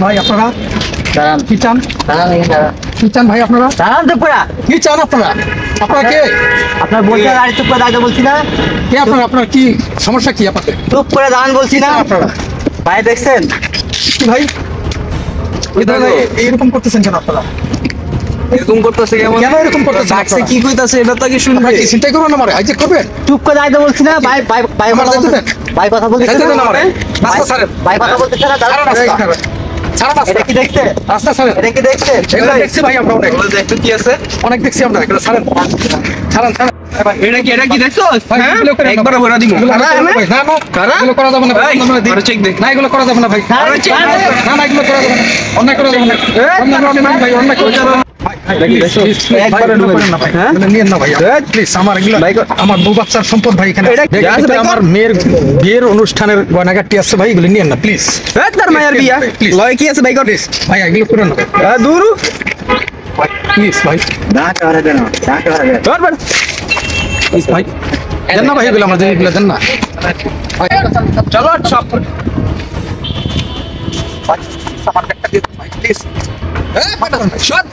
ভাই আপনারা কি চান? কি চান ভাই আপনারা? কি চান আপনারা? আপনারা কে? আপনার বলছি না গাড়ি চুপ করে দাঁড়াতে বলছি না? কে আপনারা? আপনার কি সমস্যা কি আপনাদের? চুপ করে দাঁড়ান বলছি না? আপনারা ভাই দেখছেন কি ভাই এরকম করতেছেন কেন আপনারা? এরকম করতেছে কেন এরকম করতেছেন? ডাকছে কি কইতাছে এটা তো কি শুনবে? কি চিন্তাই করবেন না মারে হাইজেক করবেন? চুপ করে দাঁড়াতে বলছি না? ভাই ভাই ভাই আমার কথা যাইতে বলতে দেন। ভাই কথা বলতে যাইতে দেন আমারে। রাস্তা ছাড়েন। ভাই কথা বলতেছে না? দাঁড়ান ছাড়েন রাস্তা। রাস্তা। ছাড়েন রাস্তা। এটা কি দেখছে? রাস্তা ছাড়েন। এটা কি দেখছে? এগুলো দেখছি ভাই আমরা অনেক। দেখতে কি আছে? অনেক দেখছি আমরা। এগুলো ছাড়েন। ছাড়েন ছাড়েন। এটা কি দেখছো? ভাই, হ্যাঁ এগুলো করেন না। একবার ভরা দিমু। এগুলো করা যাবে না ভাই। না না কারা? এগুলো করা যাবে না ভাই। আরে চেক দে। না এগুলো করা যাবে না ভাই। আরে চেক দে। না না এগুলো করা যাবে না। অন্যায় করা যাবে না। অন্যায় ভাই অন্যায় করা যাবে না। একবারে ঢুকেন না ভাই। এগুলো নিয়েন না ভাই। প্লিজ আমার এগুলো আমার বউ বাচ্চার সম্পদ ভাই এখানে। দেখেন আমার মেয়ের বিয়ের অনুষ্ঠানের গয়নাগাটি আছে ভাই এগুলো নিয়েন না প্লিজ। তার মায়ের বিয়া Please. লয় কি আছে ভাই কর প্লিজ ভাই এগুলো করেন না দূর প্লিজ ভাই ধর বার প্লিজ ভাই দেন না ভাই এগুলো আমার জিনিসগুলো দেন না ভাই চলো সব আমার একটা দিয়ে দেন ভাই প্লিজ হ্যাঁ সব